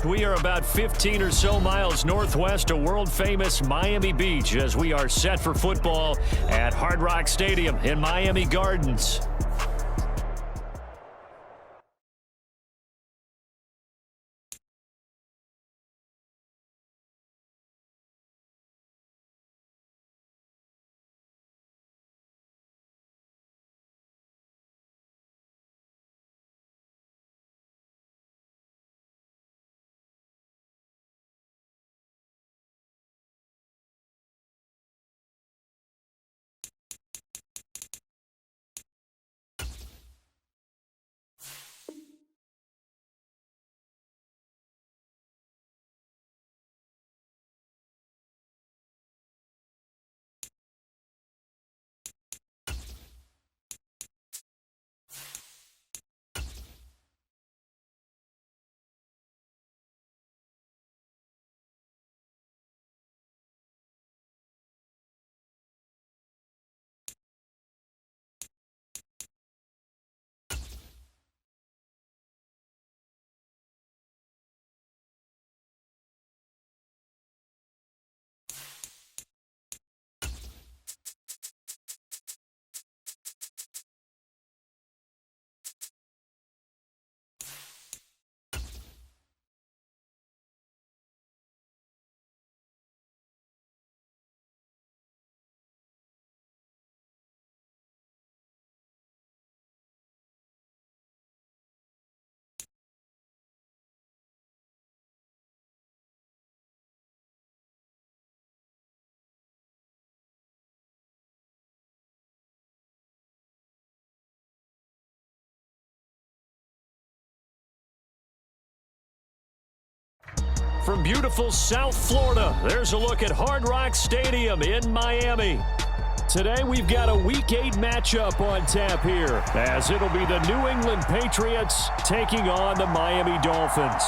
We are about 15 or so miles northwest of world-famous Miami Beach as we are set for football at Hard Rock Stadium in Miami Gardens. From beautiful South Florida, there's a look at Hard Rock Stadium in Miami. Today, we've got a Week 8 matchup on tap here, as it'll be the New England Patriots taking on the Miami Dolphins.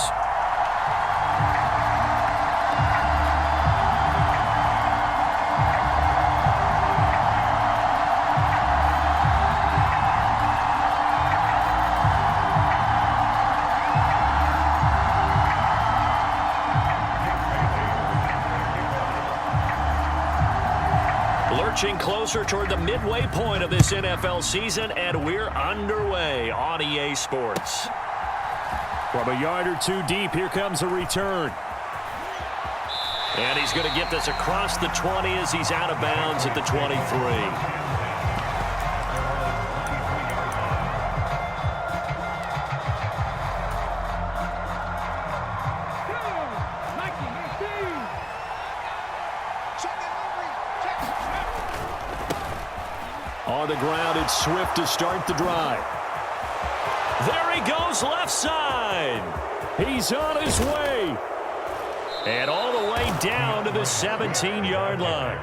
Lurching closer toward the midway point of this NFL season, and we're underway on EA Sports. From a yard or two deep, here comes a return. And he's going to get this across the 20 as he's out of bounds at the 23. On the ground, it's Swift to start the drive. There he goes, left side. He's on his way. And all the way down to the 17-yard line.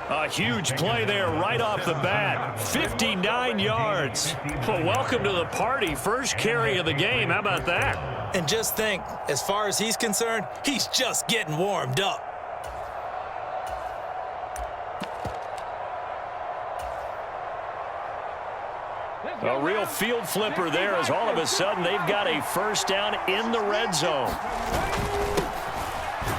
A huge play there right off the bat. 59 yards. Well, welcome to the party. First carry of the game. How about that? And just think, as far as he's concerned, he's just getting warmed up. A real field flipper there as all of a sudden they've got a first down in the red zone.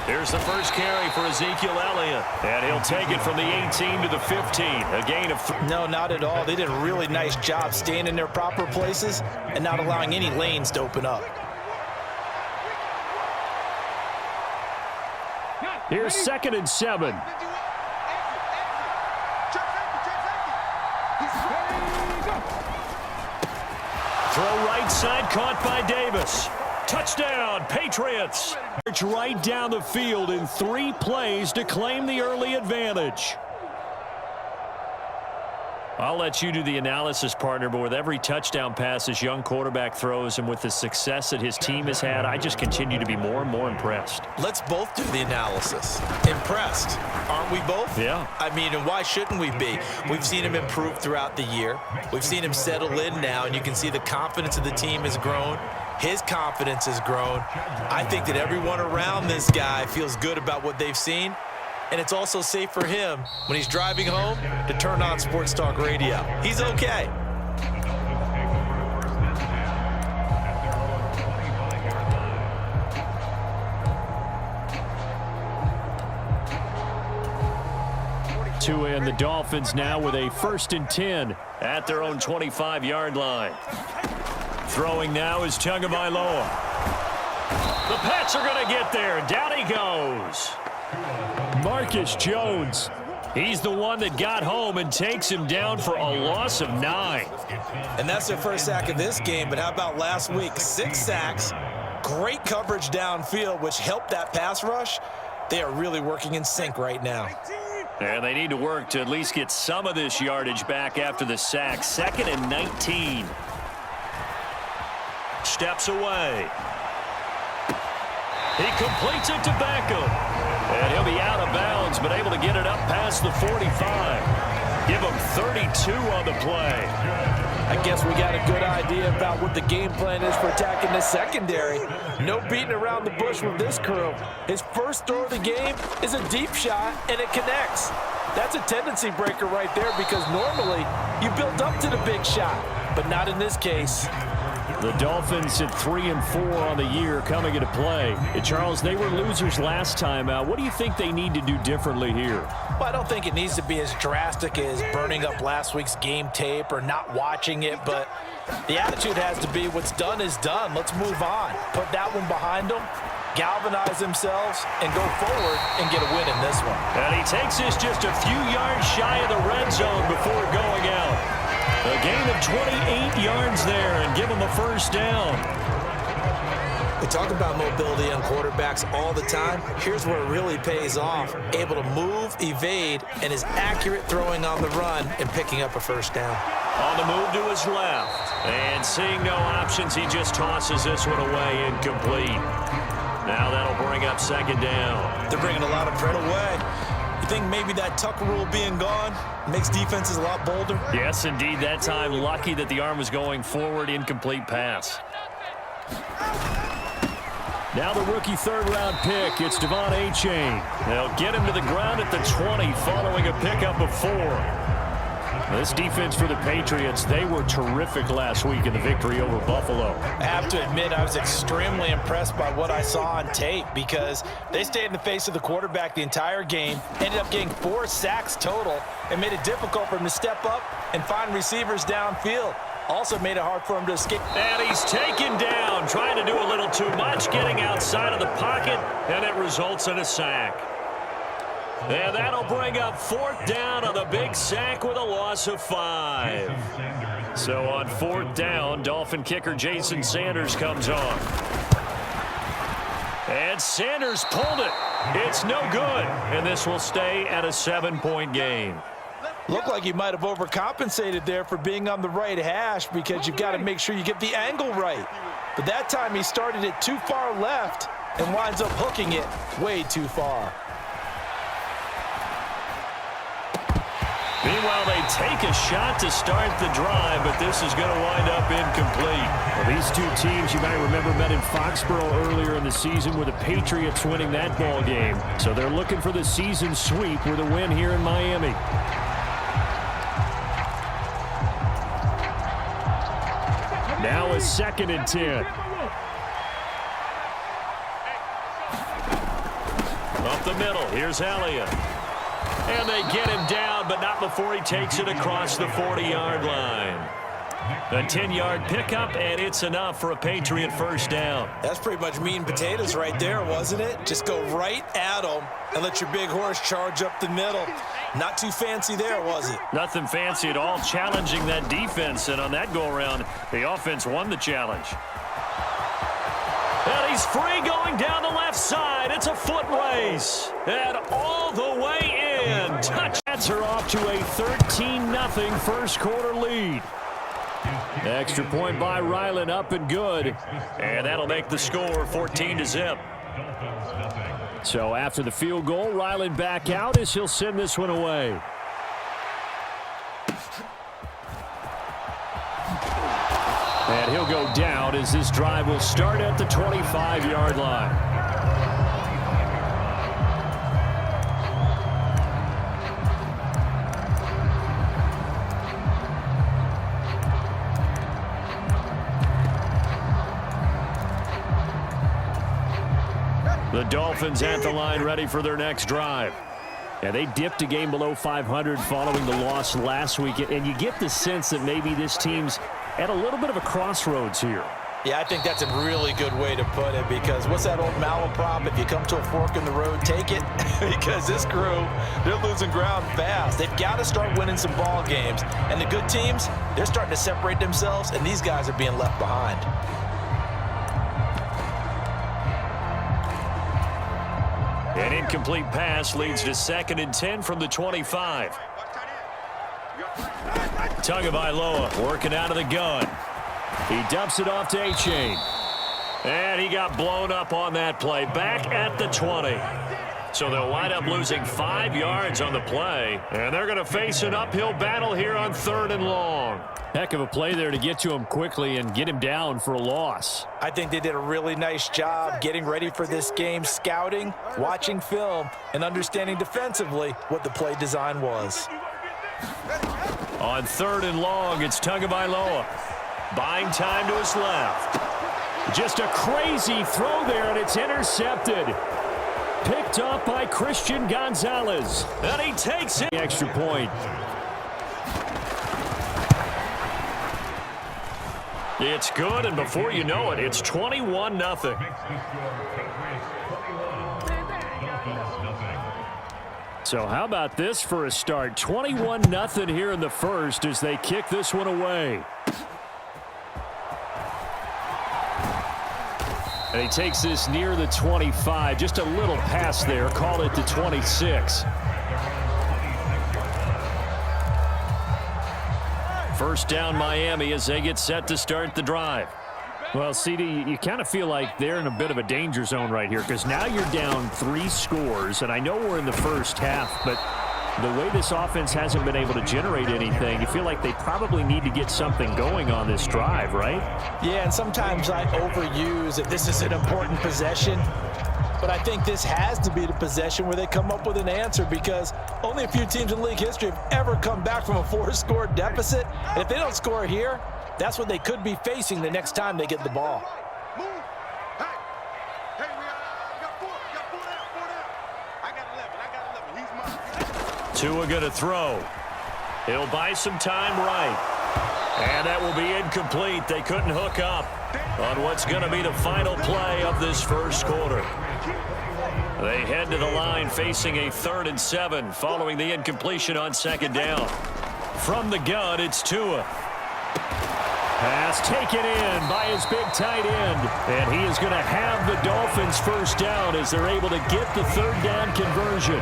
Here's the first carry for Ezekiel Elliott. And he'll take it from the 18 to the 15. A gain of 3. No, not at all. They did a really nice job staying in their proper places and not allowing any lanes to open up. Here's 2nd and 7. Throw right side, caught by Davis. Touchdown, Patriots. It's right down the field in 3 plays to claim the early advantage. I'll let you do the analysis, partner, but with every touchdown pass this young quarterback throws and with the success that his team has had, I just continue to be more and more impressed. Let's both do the analysis. Impressed, aren't we both? Yeah. I mean, and why shouldn't we be? We've seen him improve throughout the year. We've seen him settle in now, and you can see the confidence of the team has grown. His confidence has grown. I think that everyone around this guy feels good about what they've seen. And it's also safe for him when he's driving home to turn on Sports Talk Radio. He's okay. Tua and the Dolphins now with a 1st and 10 at their own 25-yard line. Throwing now is Tagovailoa. The Pats are going to get there. Down he goes. Marcus Jones. He's the one that got home and takes him down for a loss of 9. And that's their first sack of this game, but how about last week? 6 sacks, great coverage downfield, which helped that pass rush. They are really working in sync right now. And they need to work to at least get some of this yardage back after the sack. 2nd and 19. Steps away. He completes it to Beckham. And he'll be out of bounds, but able to get it up past the 45. Give him 32 on the play. I guess we got a good idea about what the game plan is for attacking the secondary. No beating around the bush with this crew. His first throw of the game is a deep shot, and it connects. That's a tendency breaker right there because normally you build up to the big shot, but not in this case. The Dolphins at 3 and 4 on the year coming into play. And Charles, they were losers last time out. What do you think they need to do differently here? Well, I don't think it needs to be as drastic as burning up last week's game tape or not watching it, but the attitude has to be what's done is done. Let's move on. Put that one behind them, galvanize themselves, and go forward and get a win in this one. And he takes this just a few yards shy of the red zone before going out. A gain of 28 yards there and give him a 1st down. We talk about mobility on quarterbacks all the time. Here's where it really pays off. Able to move, evade, and is accurate throwing on the run and picking up a 1st down. On the move to his left. And seeing no options, he just tosses this one away incomplete. Now that'll bring up 2nd down. They're bringing a lot of pressure away. You think maybe that Tucker rule being gone makes defenses a lot bolder? Yes, indeed. That time, lucky that the arm was going forward. Incomplete pass. Now the rookie 3rd-round pick. It's Devon Achane. They'll get him to the ground at the 20 following a pickup of 4. This defense for the Patriots, they were terrific last week in the victory over Buffalo. I have to admit, I was extremely impressed by what I saw on tape because they stayed in the face of the quarterback the entire game, ended up getting 4 sacks total, and made it difficult for him to step up and find receivers downfield. Also made it hard for him to escape. And he's taken down, trying to do a little too much, getting outside of the pocket, and it results in a sack. And that'll bring up 4th down on the big sack with a loss of 5. So on 4th down, Dolphin kicker Jason Sanders comes on. And Sanders pulled it. It's no good. And this will stay at a 7-point game. Looked like he might have overcompensated there for being on the right hash because you've got to make sure you get the angle right. But that time he started it too far left and winds up hooking it way too far. Meanwhile, they take a shot to start the drive, but this is going to wind up incomplete. Well, these two teams, you might remember, met in Foxborough earlier in the season with the Patriots winning that ball game. So they're looking for the season sweep with a win here in Miami. Now a 2nd and 10. Up the middle, here's Elliott. And they get him down, but not before he takes it across the 40-yard line. A 10-yard pickup, and it's enough for a Patriot 1st down. That's pretty much meat and potatoes right there, wasn't it? Just go right at them and let your big horse charge up the middle. Not too fancy there, was it? Nothing fancy at all, challenging that defense, and on that go-around, the offense won the challenge. And he's free going down the left side. It's a foot race. And all the way in. Touchdowns are off to a 13-0 first quarter lead. Extra point by Ryland, up and good. And that'll make the score 14-0. So after the field goal, Ryland back out as he'll send this one away. And he'll go down as this drive will start at the 25-yard line. The Dolphins at the line ready for their next drive. Yeah, they dipped a game below 500 following the loss last week, and you get the sense that maybe this team's at a little bit of a crossroads here. Yeah, I think that's a really good way to put it, because what's that old malaprop? If you come to a fork in the road, take it. Because this crew, they're losing ground fast. They've got to start winning some ball games. And the good teams, they're starting to separate themselves, and these guys are being left behind. An incomplete pass leads to 2nd and 10 from the 25. Tagovailoa working out of the gun. He dumps it off to A-Chain. And he got blown up on that play. Back at the 20. So they'll wind up losing 5 yards on the play. And they're going to face an uphill battle here on 3rd and long. Heck of a play there to get to him quickly and get him down for a loss. I think they did a really nice job getting ready for this game, scouting, watching film, and understanding defensively what the play design was. On 3rd and long, it's Tagovailoa. Buying time to his left. Just a crazy throw there, and it's intercepted. Picked up by Christian Gonzalez. And he takes it. Extra point. It's good, and before you know it, it's 21-0. So how about this for a start? 21-0 here in the first as they kick this one away. And he takes this near the 25. Just a little pass there. Call it the 26. First down Miami as they get set to start the drive. Well, CD, you kind of feel like they're in a bit of a danger zone right here because now you're down 3 scores, and I know we're in the first half, but the way this offense hasn't been able to generate anything, you feel like they probably need to get something going on this drive, right? Yeah, and sometimes I overuse that this is an important possession, but I think this has to be the possession where they come up with an answer, because only a few teams in league history have ever come back from a 4-score deficit, and if they don't score here, that's what they could be facing the next time they get the ball. Tua going to throw. He'll buy some time right. And that will be incomplete. They couldn't hook up on what's going to be the final play of this first quarter. They head to the line facing a 3rd and 7 following the incompletion on 2nd down. From the gun, it's Tua. Pass taken in by his big tight end. And he is going to have the Dolphins first down as they're able to get the 3rd down conversion.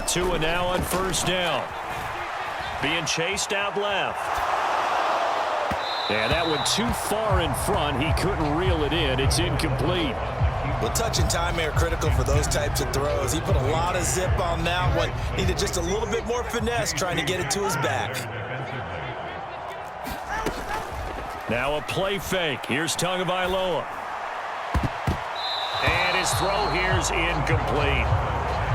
Tua now on first down. Being chased out left. And that one too far in front. He couldn't reel it in. It's incomplete. Well, touch and time are critical for those types of throws. He put a lot of zip on that one. Needed just a little bit more finesse trying to get it to his back. Now a play fake. Here's Tagovailoa. And his throw here's incomplete.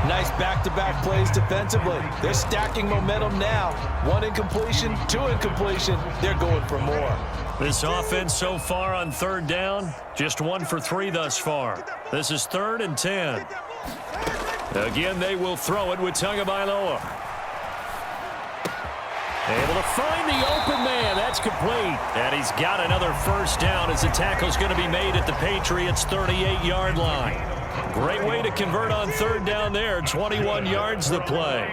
Nice back-to-back plays defensively. They're stacking momentum now. 1 incompletion, 2 incompletion. They're going for more. This offense so far on 3rd down, just 1 for 3 thus far. This is 3rd and 10. Again, they will throw it with Tagovailoa. Able to find the open man. That's complete. And he's got another first down as the tackle's going to be made at the Patriots' 38-yard line. Great way to convert on 3rd down there. 21 yards the play.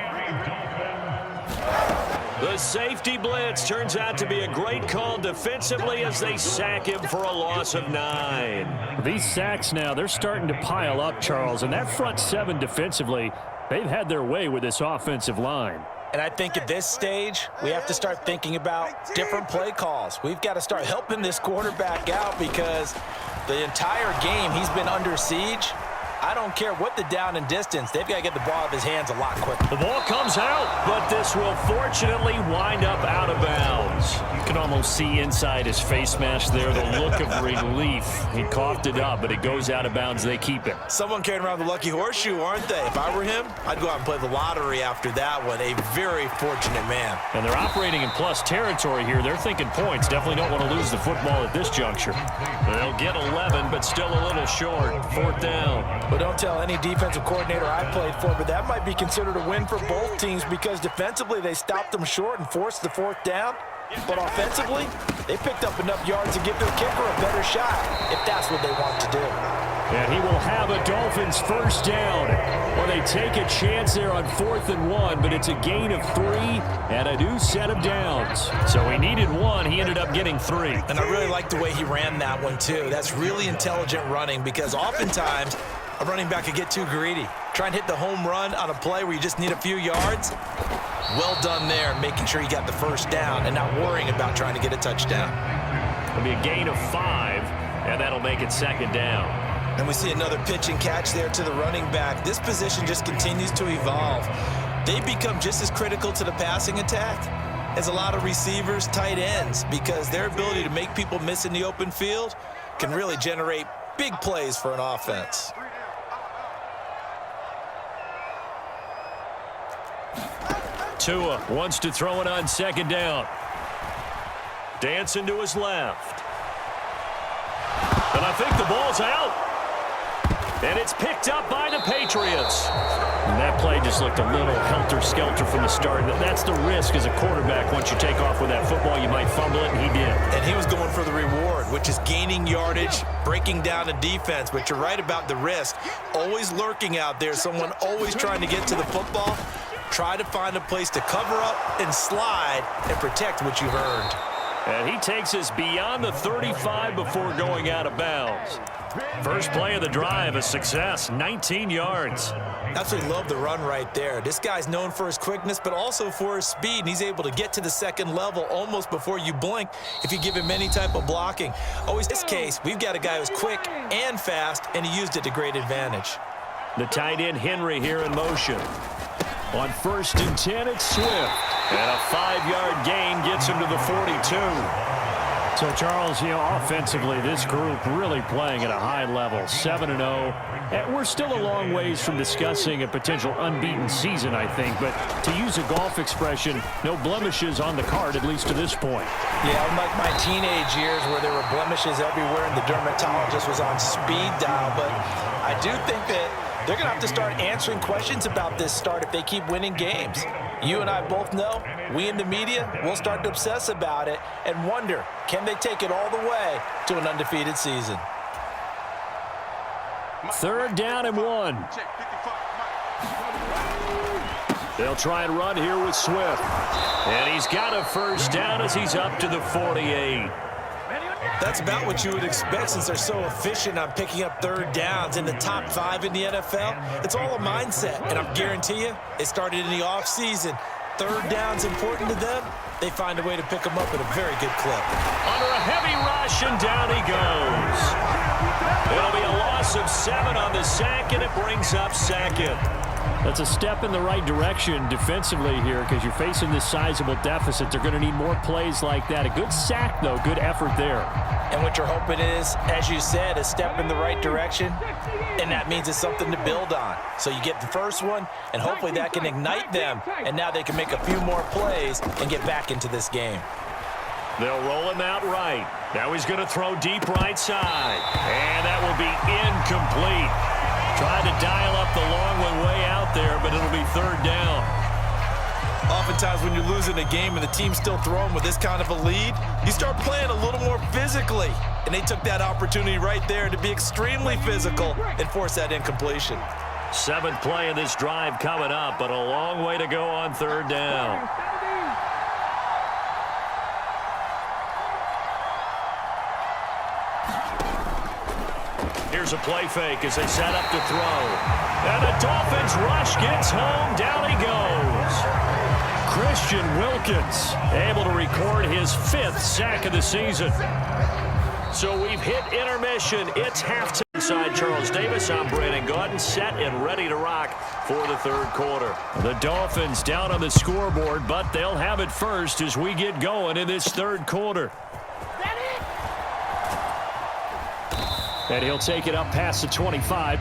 The safety blitz turns out to be a great call defensively as they sack him for a loss of 9. These sacks now, they're starting to pile up, Charles. And that front 7 defensively, they've had their way with this offensive line. And I think at this stage, we have to start thinking about different play calls. We've got to start helping this quarterback out because the entire game he's been under siege. I don't care what the down and distance. They've got to get the ball out of his hands a lot quicker. The ball comes out, but this will fortunately wind up out of bounds. can almost see inside his face mask there the look of relief. He coughed it up, but it goes out of bounds. They keep it. Someone carrying around the lucky horseshoe, aren't they? If I were him, I'd go out and play the lottery after that one. A very fortunate man. And they're operating in plus territory here. They're thinking points. Definitely don't want to lose the football at this juncture. They'll get 11, but still a little short. 4th down. But don't tell any defensive coordinator I played for, but that might be considered a win for both teams because defensively they stopped them short and forced the 4th down. But offensively, they picked up enough yards to give their kicker a better shot if that's what they want to do. And he will have a Dolphins 1st down. Well, they take a chance there on 4th and 1, but it's a gain of 3 and a new set of downs. So he needed 1. He ended up getting 3. And I really like the way he ran that one, too. That's really intelligent running because oftentimes a running back could get too greedy. Try and hit the home run on a play where you just need a few yards. Well done there, making sure you got the 1st down and not worrying about trying to get a touchdown. It'll be a gain of 5, and that'll make it 2nd down. And we see another pitch and catch there to the running back. This position just continues to evolve. They become just as critical to the passing attack as a lot of receivers, tight ends, because their ability to make people miss in the open field can really generate big plays for an offense. Tua wants to throw it on 2nd down. Dancing to his left. And I think the ball's out. And it's picked up by the Patriots. And that play just looked a little helter-skelter from the start. That's the risk as a quarterback. Once you take off with that football, you might fumble it, and he did. And he was going for the reward, which is gaining yardage, breaking down a defense. But you're right about the risk. Always lurking out there, someone always trying to get to the football. Try to find a place to cover up and slide and protect what you've earned. And he takes us beyond the 35 before going out of bounds. First play of the drive, a success, 19 yards. Absolutely love the run right there. This guy's known for his quickness, but also for his speed, and he's able to get to the 2nd level almost before you blink if you give him any type of blocking. Always in this case, we've got a guy who's quick and fast, and he used it to great advantage. The tight end Henry here in motion. On 1st and 10, it's Swift. And a 5-yard gain gets him to the 42. So, Charles, offensively, this group really playing at a high level, 7-0. And we're still a long ways from discussing a potential unbeaten season, I think. But to use a golf expression, no blemishes on the card, at least to this point. Yeah, unlike my teenage years where there were blemishes everywhere and the dermatologist was on speed dial. But I do think that they're going to have to start answering questions about this start if they keep winning games. You and I both know, we in the media will start to obsess about it and wonder, can they take it all the way to an undefeated season? 3rd down and 1. They'll try and run here with Swift. And he's got a 1st down as he's up to the 48. That's about what you would expect since they're so efficient on picking up 3rd downs in the top 5 in the NFL. It's all a mindset, and I guarantee you, it started in the offseason. 3rd down's important to them. They find a way to pick them up at a very good clip. Under a heavy rush, and down he goes. It'll be a loss of 7 on the sack, and it brings up 2nd. That's a step in the right direction defensively here because you're facing this sizable deficit. They're going to need more plays like that. A good sack, though. Good effort there. And what you're hoping is, as you said, a step in the right direction, and that means it's something to build on. So you get the first one, and hopefully that can ignite them, and now they can make a few more plays and get back into this game. They'll roll him out right. Now he's going to throw deep right side. And that will be incomplete. Tried to dial up the long one way out there, but it'll be 3rd down. Oftentimes when you're losing a game and the team's still throwing with this kind of a lead, you start playing a little more physically. And they took that opportunity right there to be extremely physical and force that incompletion. 7th play of this drive coming up, but a long way to go on 3rd down. Here's a play fake as they set up to throw. And the Dolphins rush gets home. Down he goes. Christian Wilkins able to record his 5th sack of the season. So we've hit intermission. It's halftime. alongside Charles Davis, I'm Brandon Gaudin, set and ready to rock for the third quarter. The Dolphins down on the scoreboard, but they'll have it first as we get going in this third quarter. And he'll take it up past the 25.